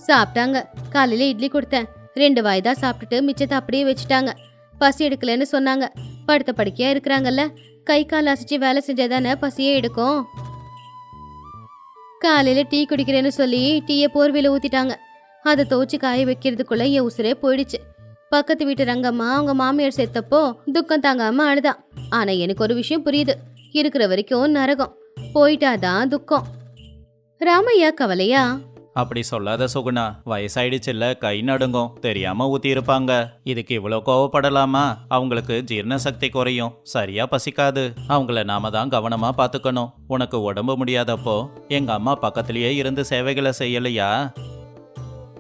சாப்பிட்டாங்க. காலையில இட்லி கொடுத்தேன். 2 வாய்தா சாப்பிட்டுட்டு மிச்சத்தை அப்படியே வச்சுட்டாங்க. பசி எடுக்கலன்னு சொன்னாங்க. படுத்த படுக்கையா இருக்கிறாங்கல்ல, கை கால் அசைச்சு வேலை செஞ்சாதானே பசியே எடுக்கும். காலையில டீ குடிக்கிறேன்னு சொல்லி டீயை போர்வையில ஊத்திட்டாங்க. அதை துவச்சு காய வைக்கிறதுக்குள்ள என் உசுரே போயிடுச்சு. பக்கத்து வீட்டு ரங்கம்மா அவங்க மாமியார் செத்தப்போ துக்கம் தாங்காம அழுதான். ஆனா எனக்கு ஒரு விஷயம் புரியுது, இருக்கிற வரைக்கும் நரகம், போயிட்டாதான் துக்கம். ராமையா கவலையா, அப்படி சொல்லாத சுகுணா, வயசாயிடுச்சுல்ல, கை நடுங்கும், தெரியாம ஊத்தி இருப்பாங்க. இதுக்கு இவ்வளோ கோவப்படலாமா? அவங்களுக்கு ஜீரண சக்தி குறையும், சரியா பசிக்காது. அவங்கள நாம தான் கவனமா பாத்துக்கணும். உனக்கு உடம்பு முடியாதப்போ எங்க அம்மா பக்கத்திலேயே இருந்து சேவைகளை செய்யலையா?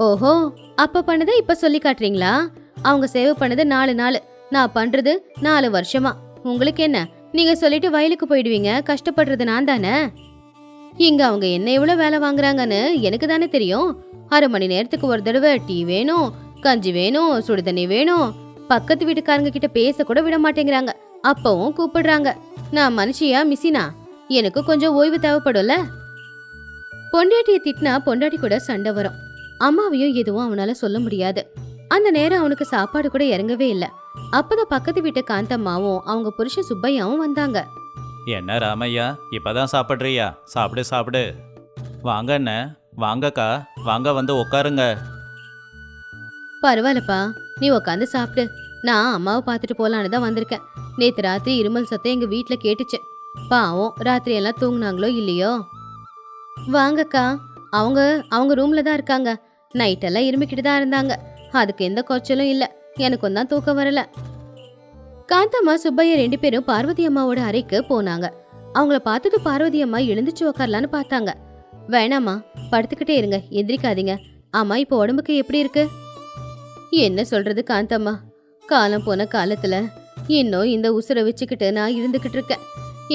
ஓஹோ, அப்ப பண்ணதை இப்ப சொல்லி காட்டுறீங்களா? அவங்க சேவை பண்ணது 4 நாள், நான் பண்றது 4 வருஷமா. உங்களுக்கு என்ன? நீங்க சொல்லிட்டு வயலுக்கு போயிடுவீங்க, கஷ்டப்படுறது நான் தானே. இங்க அவங்க என்ன எவ்வளவு வேலை வாங்குறாங்கன்னு எனக்கு தானே தெரியும். 1/2 மணி நேரத்துக்கு ஒரு தடவை டீ வேணும், கஞ்சி வேணும், சுடுதண்ணி வேணும். பக்கத்து வீட்டுக்காரங்க கிட்ட பேச கூட விட மாட்டேங்கிறாங்க. அப்பவும் கூப்பிடுறாங்க. நான் மனுஷியா மிஸ்ஸினா? எனக்கு கொஞ்சம் ஓய்வு தேவைப்படும்ல. பொண்டாட்டியை திட்டினா பொண்டாட்டி கூட சண்டை வரும். அம்மாவையும் எதுவும் அவனால சொல்ல முடியாது. அந்த நேரம் அவனுக்கு சாப்பாடு கூட இறங்கவே இல்லை. அப்பதான் பக்கத்து வீட்டு காந்தம்மாவும் அவங்க புருஷன் சுப்பையாவும் வந்தாங்க. என்ன ராமையா, இப்பதான் சாப்பிட்றியா? சாப்பிடு சாப்பிடு. வாங்க அண்ணே, வாங்கக்கா, வாங்க வந்து உட்காருங்க. பரவாயில்லப்பா, நீ உக்காந்து சாப்பிடு. நான் அம்மாவை பார்த்துட்டு போலான்னு தான் வந்திருக்கேன். நேத்து ராத்திரி இருமல் சத்தம் எங்க வீட்டுல கேட்டுச்சு. பாவம், ராத்திரி எல்லாம் தூங்குனாங்களோ இல்லையோ. வாங்கக்கா, அவங்க அவங்க ரூம்ல தான் இருக்காங்க. நைட்டெல்லாம் இருமிக்கிட்டு தான் இருந்தாங்க. அதுக்கு எந்த குறைச்சலும் இல்ல. எனக்கும் தான் தூக்கம் வரல. காந்தம்மா சுப்பையா 2 பேரும் பார்வதி அம்மாவோட அறைக்கு போனாங்க. அவங்கள பார்த்தது பார்வதி அம்மா எழுந்துச்சு உக்காரலான்னு பார்த்தாங்க. வேணாமா, படுத்துக்கிட்டே இருங்க, எந்திரிக்காதீங்க. அம்மா இப்போ உடம்புக்கு எப்படி இருக்கு? என்ன சொல்றது காந்தம்மா, காலம் போன காலத்துல இன்னும் இந்த உசுரை வச்சுக்கிட்டு நான் இருந்துகிட்டு இருக்கேன்.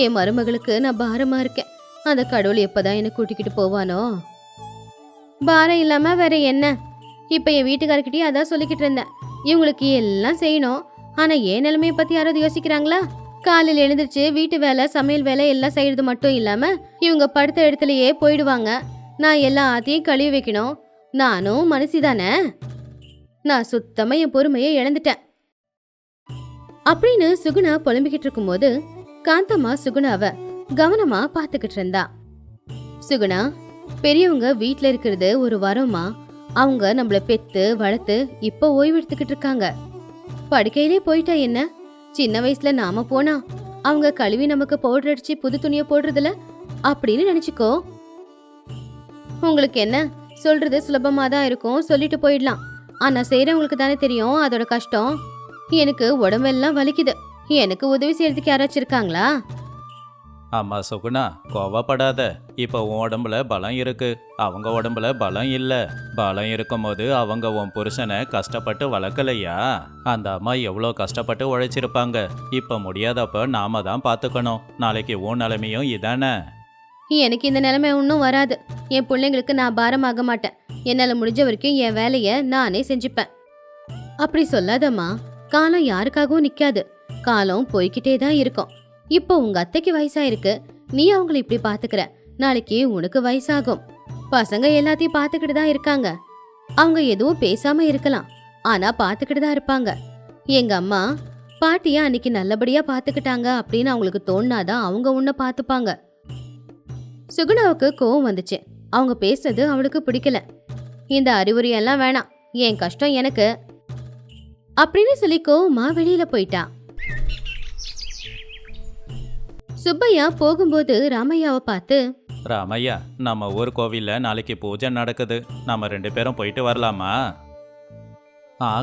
என் மருமகளுக்கு நான் பாரமா இருக்கேன். அந்த கடவுள் எப்பதான் என்ன கூட்டிக்கிட்டு போவானோ. பாரம் இல்லாம வேற என்ன? இப்ப என் வீட்டுக்காரர்கிட்டயும் அதான் சொல்லிக்கிட்டு இருந்தேன். இவங்களுக்கு எல்லாம் செய்யணும். ஆனா என் நிலைமையை பத்தி யாராவது யோசிக்கிறாங்களா? காலையில் எழுந்திருச்சு வீட்டு வேலை, சமையல் வேலை எல்லாம் செய்யறது மட்டும் இல்லாம இவங்க படுத்த இடத்துலயே போயிடுவாங்க. நான் எல்லாத்தையும் கழுவி வைக்கணும். நானும் மனுஷி தானே. நான் சுத்தமா என் பொறுமையை இழந்துட்டேன் அப்படின்னு சுகுணா புலம்பிக்கிட்டு இருக்கும்போது காந்தம்மா சுகுணாவை கவனமா பாத்துக்கிட்டு இருந்தா. சுகுணா, பெரியவங்க வீட்டுல இருக்கிறது ஒரு வரமா. அவங்க நம்மள பெத்து வளர்த்து இப்ப ஓய்வு எடுத்துக்கிட்டு இருக்காங்க. படுக்கையிலே போயிட்டா என்ன? சின்ன வயசுல நாம போனா அவங்க கழுவி நமக்கு பவுடர் அடிச்சு புது துணியை போடுறதுல அப்படின்னு நினைச்சுக்கோ. உங்களுக்கு என்ன சொல்றது? சுலபமா தான் இருக்கும், சொல்லிட்டு போயிடலாம். ஆனா செய்யறவங்களுக்கு தானே தெரியும் அதோட கஷ்டம். எனக்கு உடம்பெல்லாம் வலிக்குது. எனக்கு உதவி செய்யறதுக்கு யாராச்சும் இருக்காங்களா? ஆமா சுகுணா, கோவப்படாத. இப்போ உன் உடம்புல பலம் இருக்கு, அவங்க உடம்புல பலம் இல்ல. பலம் இருக்கும்போது அவங்க உன் புருஷனை கஷ்டப்பட்டு வளர்க்கலையா? அந்த அம்மா எவ்வளோ கஷ்டப்பட்டு உழைச்சிருப்பாங்க. இப்ப முடியாதப்ப நாம தான் பாத்துக்கணும். நாளைக்கு உன் நிலைமையும் இதானே. எனக்கு இந்த நிலைமை ஒன்றும் வராது. என் பிள்ளைங்களுக்கு நான் பாரமாக மாட்டேன். என்னால முடிஞ்ச வரைக்கும் என் வேலையை நானே செஞ்சுப்பேன். அப்படி சொல்லாதம்மா. காலம் யாருக்காகவும் நிக்காது. காலம் போய்கிட்டே தான் இருக்கும். இப்போ உங்க அத்தைக்கு வயசாயிருக்கு, நீ அவங்களை இப்படி பாத்துக்கிற. நாளைக்கு உனக்கு வயசாகும். பசங்க எல்லாத்தையும் பாத்துக்கிட்டு தான் இருக்காங்க. அவங்க எதுவும் பேசாம இருக்கலாம், ஆனா பாத்துக்கிட்டு தான் இருப்பாங்க. எங்க அம்மா பாட்டிய அன்னைக்கு நல்லபடியா பாத்துக்கிட்டாங்க அப்படின்னு அவங்களுக்கு தோணாதான் அவங்க உன்னை பாத்துப்பாங்க. சுகுணாவுக்கு கோவம் வந்துச்சு. அவங்க பேசுனது அவளுக்கு பிடிக்கல. இந்த அறிவுரையெல்லாம் வேணாம், என் கஷ்டம் எனக்கு அப்படின்னு சொல்லி கோவமா வெளியில போயிட்டா. சுப்பையா போகும்போது ராமையாவை பார்த்து, ராமையா, நம்ம ஊர் கோவில்ல நாளைக்கு பூஜை நடக்குது. நம்ம 2 பேரும் போயிட்டு வரலாமா?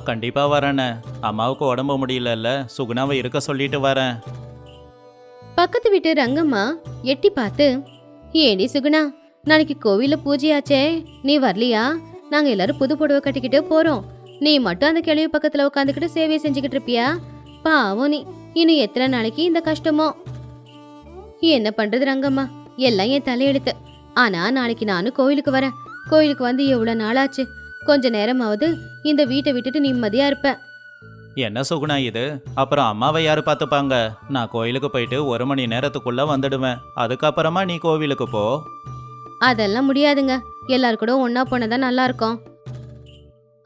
கண்டிப்பா வரேண்ணே. அம்மாவுக்கு உடம்பு முடியலல்ல, சுகுணாவை இருக்க சொல்லிட்டு வரேன். பக்கத்து வீட்டு ரங்கம்மா எட்டி பார்த்து, ஏடி சுகுணா, நாளைக்கு கோவில்ல பூஜையாச்சே, நீ வரலையா? நாங்க எல்லாரும் புது புடவை கட்டிக்கிட்டு போறோம். நீ மட்டும் அந்த கிழவி பக்கத்துல உட்காந்துக்கிட்டு சேவையை செஞ்சுக்கிட்டு இருப்பியா? பாவம் நீ. இன்னும் எத்தனை நாளைக்கு இந்த கஷ்டமோ? என்ன பண்றது ரங்கம்மா, எல்லாம் என் தலையெழுத்து. ஆனா நாளைக்கு நானும் கோயிலுக்கு வரேன். கோயிலுக்கு வந்து எவ்வளவு நாளாச்சு. கொஞ்ச நேரமாவது இந்த வீட்டை விட்டுட்டு நிம்மதியா இருப்பேன். என்ன சுகுணா இது? அப்புறம் அம்மாவை யாரு பார்த்துப்பாங்க? நான் கோயிலுக்கு போயிட்டு 1 மணி நேரத்துக்குள்ள வந்துடுவேன். அதுக்கப்புறமா நீ கோவிலுக்கு போ. அதெல்லாம் முடியாதுங்க. எல்லாரும் கூட ஒன்னா போனதான் நல்லா இருக்கும்.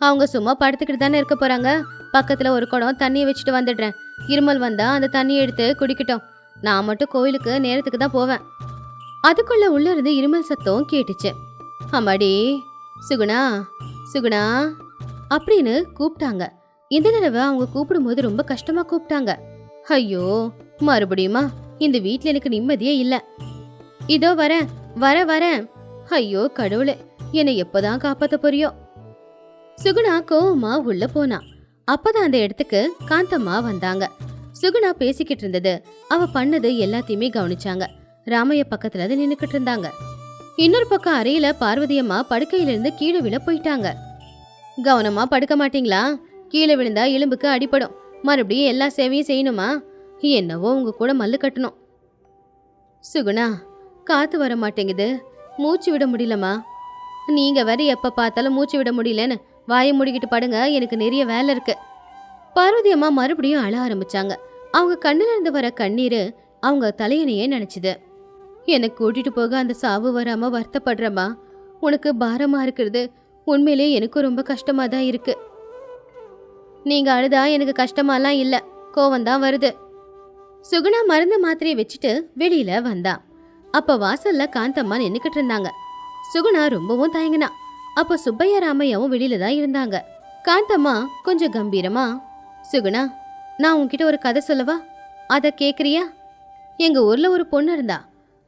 அவங்க சும்மா படுத்துக்கிட்டு தானே இருக்க போறாங்க. பக்கத்துல ஒரு குடம் தண்ணியை வச்சுட்டு வந்துடுறேன். இருமல் வந்தா அந்த தண்ணியை எடுத்து குடிக்கட்டும். நான் மட்டும் கோயிலுக்கு நேரத்துக்கு தான் போவேன். அதுக்குள்ள உள்ள இருந்து இருமல் சத்தம் கேட்டுச்சு. அம்மாடி, சுகுணா, சுகுணா அப்படின்னு கூப்பிட்டாங்க. இந்த தடவை அவங்க கூப்பிடும்போது ரொம்ப கஷ்டமா கூப்பிட்டாங்க. ஐயோ, மறுபடியுமா? இந்த வீட்ல எனக்கு நிம்மதியே இல்ல. இதோ வரேன், வரேன். ஐயோ கடவுளே, என்னை எப்பதான் காப்பாத்த போறியோ? சுகுணா கோவமா உள்ள போனா. அப்பதான் அந்த இடத்துக்கு காந்தம்மா வந்தாங்க. சுகுணா பேசிக்கிட்டு இருந்தது, அவ பண்ணது எல்லாத்தையுமே கவனிச்சாங்க. ராமைய பக்கத்துல நின்னுக்கிட்டு இருந்தாங்க. இன்னொரு பக்கம் அறையில பார்வதி அம்மா படுக்கையில இருந்து கீழே விழ போயிட்டாங்க. கவனமா படுக்க மாட்டீங்களா? கீழே விழுந்தா எலும்புக்கு அடிபடும். மறுபடியும் எல்லா சேவையும் செய்யணுமா? என்னவோ உங்க கூட மல்லு கட்டணும். சுகுணா, காத்து வர மாட்டேங்குது, மூச்சு விட முடியலமா. நீங்க வேற எப்ப பார்த்தாலும் மூச்சு விட முடியலன்னு வாயை மூடிக்கிட்டு படுங்க, எனக்கு நிறைய வேலை இருக்கு. பார்வதி அம்மா மறுபடியும் அழ ஆரம்பிச்சாங்க. அவங்க கண்ணுல இருந்து வர கண்ணீரு அவங்க தலையணையே நினைச்சுது. என்னை கூட்டிட்டு போக அந்த சாவு வராம வருத்தப்படுறமா. உனக்கு பாரமா இருக்கிறது உண்மையிலே எனக்கு ரொம்ப கஷ்டமா தான் இருக்கு. நீங்க அழுதா எனக்கு கஷ்டமாலாம் இல்ல, கோவம்தான் வருது. சுகுணா மருந்து மாத்திரையை வச்சுட்டு வெளியில வந்தா. அப்ப வாசல்ல காந்தம்மா நின்னுக்கிட்டு இருந்தாங்க. சுகுணா ரொம்பவும் தயங்கினா. அப்ப சுப்பையா ராமையாவும் வெளியில தான் இருந்தாங்க. காந்தம்மா கொஞ்சம் கம்பீரமா, சுகுணா, நான் உன்கிட்ட ஒரு கதை சொல்லவா? அத கேக்குறியா? எங்க ஊர்ல ஒரு பொண்ணு இருந்தா.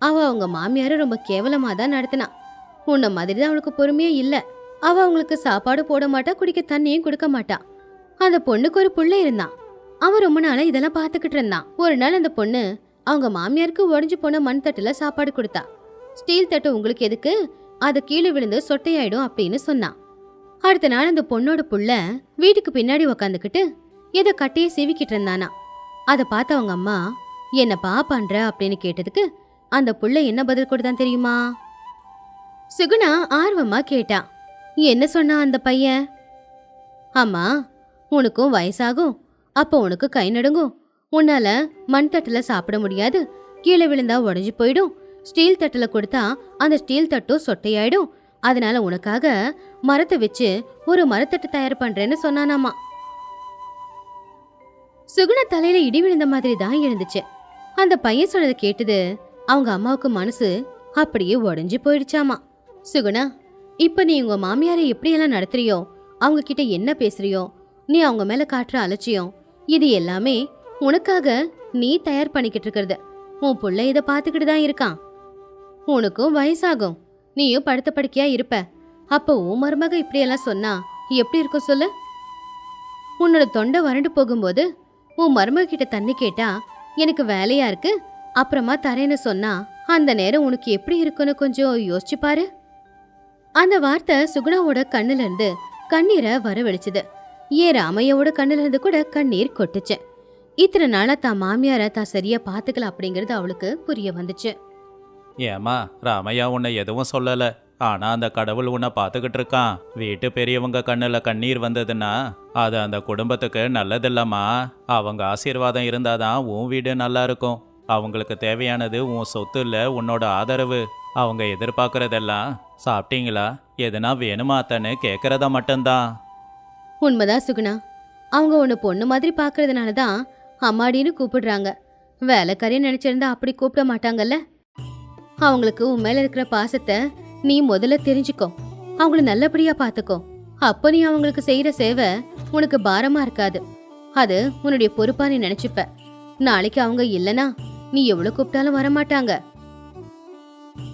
அவ அவங்க மாமியார ரொம்ப கேவலமா தான் நடத்தினா. உன்ன மாதிரி தான் அவளுக்கு பொறுமையே இல்ல. அவ அவங்களுக்கு சாப்பாடு போட மாட்டா, குடிக்க தண்ணியும் கொடுக்க மாட்டா. அந்த பொண்ணுக்கு ஒரு புள்ள இருந்தான். அவன் ரொம்ப நாளா இதெல்லாம் பாத்துக்கிட்டு இருந்தான். ஒரு நாள் அந்த பொண்ணு அவங்க மாமியாருக்கு உடஞ்சு போன மண் தட்டுல சாப்பாடு கொடுத்தா. ஸ்டீல் தட்டு உங்களுக்கு எதுக்கு? அது கீழே விழுந்து சொட்டையாயிடும் அப்படின்னு சொன்னான். அடுத்த நாள் அந்த பொண்ணோட புள்ள வீட்டுக்கு பின்னாடி உக்காந்துக்கிட்டு ஏதோ கட்டையை சீவிக்கிட்டு இருந்தானா. அதை பார்த்த அவங்க அம்மா, என்னப்பா பண்ற அப்படின்னு கேட்டதுக்கு அந்த புள்ள என்ன பதில் கொடுத்தான் தெரியுமா? சுகுணா ஆர்வமா கேட்டா, என்ன சொன்னா அந்த பையன்? அம்மா, உனக்கும் வயசாகும், அப்போ உனக்கு கை நடுங்கும். உன்னால மண் தட்டுல சாப்பிட முடியாது, கீழே விழுந்தா உடஞ்சி போயிடும். ஸ்டீல் தட்டுல கொடுத்தா அந்த ஸ்டீல் தட்டும் சொட்டையாயிடும். அதனால உனக்காக மரத்தை வச்சு ஒரு மரத்தட்டு தயார் பண்றேன்னு சொன்னானாமா. சுகுணா தலையில இடி விழுந்த மாதிரி தான் இருந்துச்சு. அந்த பையன் சொன்னதை கேட்டது அவங்க அம்மாவுக்கு மனசு அப்படியே உடஞ்சி போயிடுச்சாமா. சுகுணா, இப்ப நீ உங்க மாமியாரை எப்படியெல்லாம் நடத்துறியோ, அவங்க கிட்ட என்ன பேசுறியோ, நீ அவங்க மேல காட்டுற அலட்சியம், இது எல்லாமே உனக்காக நீ தயார் பண்ணிக்கிட்டு இருக்கிறது. உன் புள்ள இதை பார்த்துக்கிட்டு தான் இருக்கான். உனக்கும் வயசாகும், நீயும் படுத்த படுக்கையா இருப்ப. அப்போ உன் மருமக இப்படியெல்லாம் சொன்னா எப்படி இருக்கும் சொல்லு? உன்னோட தொண்டை வறண்டு போகும்போது உன் மருமக கிட்ட தண்ணி கேட்டா எனக்கு வேலையா இருக்கு அப்புறமா தரேன்னு சொன்னா அந்த நேரம் உனக்கு எப்படி இருக்குன்னு கொஞ்சம் யோசிச்சு பாரு. அந்த வார்த்தை சுகுணாவோட கண்ணுல இருந்து கண்ணீரை வரவழைச்சுது. ஏன் ராமையாவோட கண்ணுல இருந்து கூட கண்ணீர் கொட்டுச்சு. இத்தனை நாளா தான் மாமியார தான் சரியா பாத்துக்கல அப்படிங்கறது அவளுக்கு புரிய வந்துச்சு. ஏமா, ராமையா உன்னை எதுவும் சொல்லல. ஆனா அந்த கடவுள் உன்னை பார்த்துக்கிட்டு இருக்கான். வீட்டு பெரியவங்க கண்ணுல கண்ணீர் வந்ததுன்னா அது அந்த குடும்பத்துக்கு நல்லதில்லம்மா. அவங்க ஆசீர்வாதம் இருந்தாதான் உன் வீடு நல்லா இருக்கும். அவங்களுக்கு தேவையானது உன் சொத்து இல்ல, உன்னோட ஆதரவு. அவங்க எதிர்பார்க்கறதெல்லாம் சாப்பிட்டீங்களா, எதுனா வேணுமாத்தன்னு கேட்கறத மட்டும்தான். உண்மைதான் சுகுணா, அவங்க உன்னை பொண்ணு மாதிரி பாக்குறதுனாலதான் அம்மாடின்னு கூப்பிடுறாங்க. வேலைக்காரியை நினைச்சிருந்தா அப்படி கூப்பிட மாட்டாங்கல்ல. அவங்களுக்கு உன் மேல இருக்கிற பாசத்தை நீ முதல்ல தெரிஞ்சுக்கோ. அவங்கள நல்லபடியா பாத்துக்கோ. அப்போ நீ அவங்களுக்கு செய்யற சேவை உனக்கு பாரமா இருக்காது. அது உன்னுடைய பொறுப்பா நீ நினைச்சுப்ப. நாளைக்கு அவங்க இல்லனா நீ எவ்வளவு கூப்பிட்டாலும் வரமாட்டாங்க.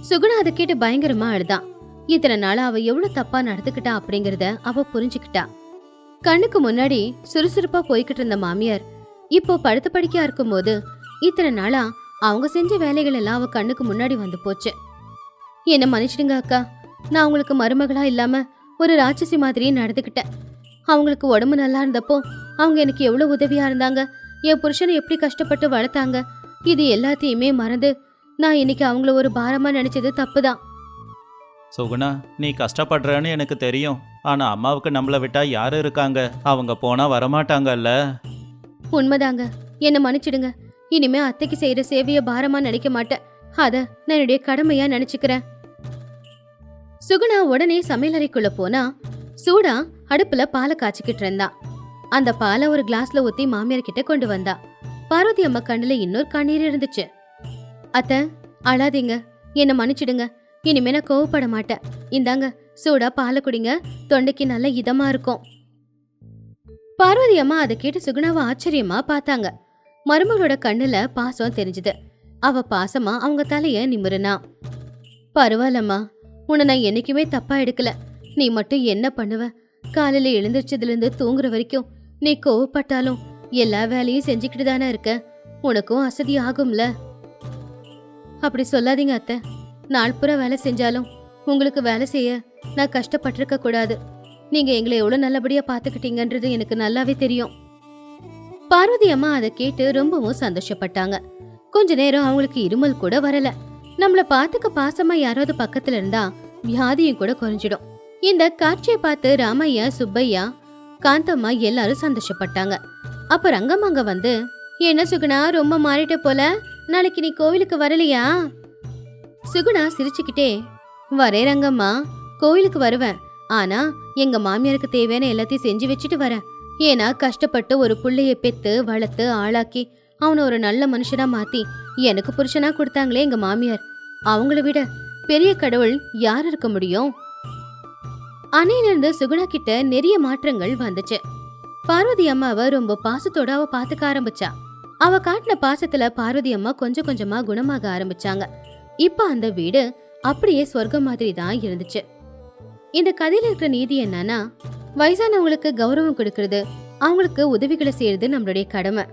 சுகுணா அதை கேட்டு பயங்கரமா அழுதான். இத்தனை நாளா அவ எவ்வளவு தப்பா நடந்துக்கிட்டா அப்படிங்கறத அவ புரிஞ்சுக்கிட்டா. கண்ணுக்கு முன்னாடி சுறுசுறுப்பா போய்கிட்டு இருந்த மாமியார் இப்போ படுத்த படுக்கையா இருக்கும்போது இத்தனை நாளா அவங்க செஞ்ச வேலைகள் எல்லாம் அவ கண்ணுக்கு முன்னாடி வந்து போச்சு. என்ன மன்னிச்சிடுங்க அக்கா, நான் உங்களுக்கு மருமகளா இல்லாம ஒரு ராட்சசி மாதிரி நடந்துக்கிட்டேன். அவங்களுக்கு உடம்பு நல்லா இருந்தப்போ அவங்க எனக்கு எவ்வளவு உதவியா இருந்தாங்க, என் புருஷனை எப்படி கஷ்டப்பட்டு வளர்த்தாங்க, இது எல்லாத்தையுமே மறந்து நான் இன்னைக்கு அவங்கள ஒரு பாரமா நினைச்சது தப்புதான். சுகுணா, நீ கஷ்டப்படுறன்னு எனக்கு தெரியும். ஆனா அம்மாவுக்கு நம்மளை விட்டா யாரு இருக்காங்க? அவங்க போனா வரமாட்டாங்கல்ல. உண்மைதாங்க, என்ன மன்னிச்சிடுங்க. இனிமே அத்தைக்கு செய்யற சேவைய பாரமா நினைக்க மாட்டேன். அத நான் என்னுடைய கடமையா நினைச்சுக்கிறேன். சுகுணா உடனே சமையலறைக்குள்ள போனா சூடா அடுப்புல பாலை காய்ச்சிக்கிட்டு இருந்தா. அந்த பாலை ஒரு கிளாஸ்ல ஊத்தி மாமியார் கிட்ட கொண்டு வந்தா. பார்வதி அம்மா கண்ணுல இன்னொரு கண்ணீர் இருந்துச்சு. அத்தை, அழாதீங்க, என்ன மன்னிச்சிடுங்க. இனிமே நான் கோவப்பட மாட்டேன். இந்தாங்க சூடா பாலை குடிங்க, தொண்டைக்கு நல்ல இதமா இருக்கும். பார்வதி அம்மா அதை கேட்டு சுகுணாவை ஆச்சரியமா பார்த்தாங்க. மருமகளோட கண்ணுல பாசம் தெரிஞ்சுது. அவ பாசமா அவங்க தலைய நிமிருனா. பரவாயில்லம்மா, உன்னை நான் என்னைக்குமே தப்பா எடுக்கல. நீ மட்டும் என்ன பண்ணுவ? காலையில எழுந்திரிச்சதுல இருந்து தூங்குற வரைக்கும் நீ கோவப்பட்டாலும் எல்லா வேலையும் செஞ்சுக்கிட்டு தானே இருக்க. உனக்கும் அசதி ஆகும்ல. அப்படி சொல்லாதீங்க அத்தை. நாள் பூரா வேலை செஞ்சாலும் உங்களுக்கு வேலை செய்ய நான் கஷ்டப்பட்டிருக்க கூடாது. நீங்க எங்களை எவ்வளவு நல்லபடியா பாத்துக்கிட்டீங்கன்றது எனக்கு நல்லாவே தெரியும். பார்வதி அம்மா அதை கேட்டு ரொம்பவும் சந்தோஷப்பட்டாங்க. கொஞ்ச நேரம் அவங்களுக்கு இருமல் கூட வரல. நம்மள பாத்துக்க பாசமா யாராவது பக்கத்துல இருந்தா வியாதியும் கூட குறைஞ்சிடும். இந்த காட்சியை பார்த்து ராமையா, சுப்பையா, காந்தம்மா எல்லாரும் சந்தோஷப்பட்டாங்க. அப்ப ரங்கம்மாங்க வந்து, என்ன சுகுணா, ரொம்ப மாறிட்ட போல, நாளைக்கு நீ கோவிலுக்கு வரலையா? சுகுணா சிரிச்சுக்கிட்டே, வரே ரங்கம்மா, கோவிலுக்கு வருவேன். ஆனா எங்க மாமியாருக்கு தேவையான எல்லாத்தையும் செஞ்சு வச்சுட்டு வரேன். ஏன்னா கஷ்டப்பட்டு ஒரு புள்ளைய பெத்து வளர்த்து ஆளாக்கி அவனை ஒரு நல்ல மனுஷனா மாத்தி எனக்கு புருஷனா கொடுத்தாங்களே எங்க மாமியார், அவங்கள விட பெரிய கடவுள் யார் இருக்க முடியும்? அன்னையிலிருந்து சுகுணா கிட்ட நிறைய மாற்றங்கள் வந்துச்சு. பார்வதி அம்மாவை ரொம்ப பாசத்தோட அவ பாத்துக்க ஆரம்பிச்சா. அவ காட்டின பாசத்துல பார்வதி அம்மா கொஞ்சம் கொஞ்சமா குணமாக ஆரம்பிச்சாங்க. இப்ப அந்த வீடு அப்படியே சொர்க்கம் மாதிரி தான் இருந்துச்சு. இந்த கதையில இருக்கிற நீதி என்னன்னா, வயசானவங்களுக்கு கௌரவம் கொடுக்கறது, அவங்களுக்கு உதவிகளை செய்யறது நம்மளுடைய கடமை.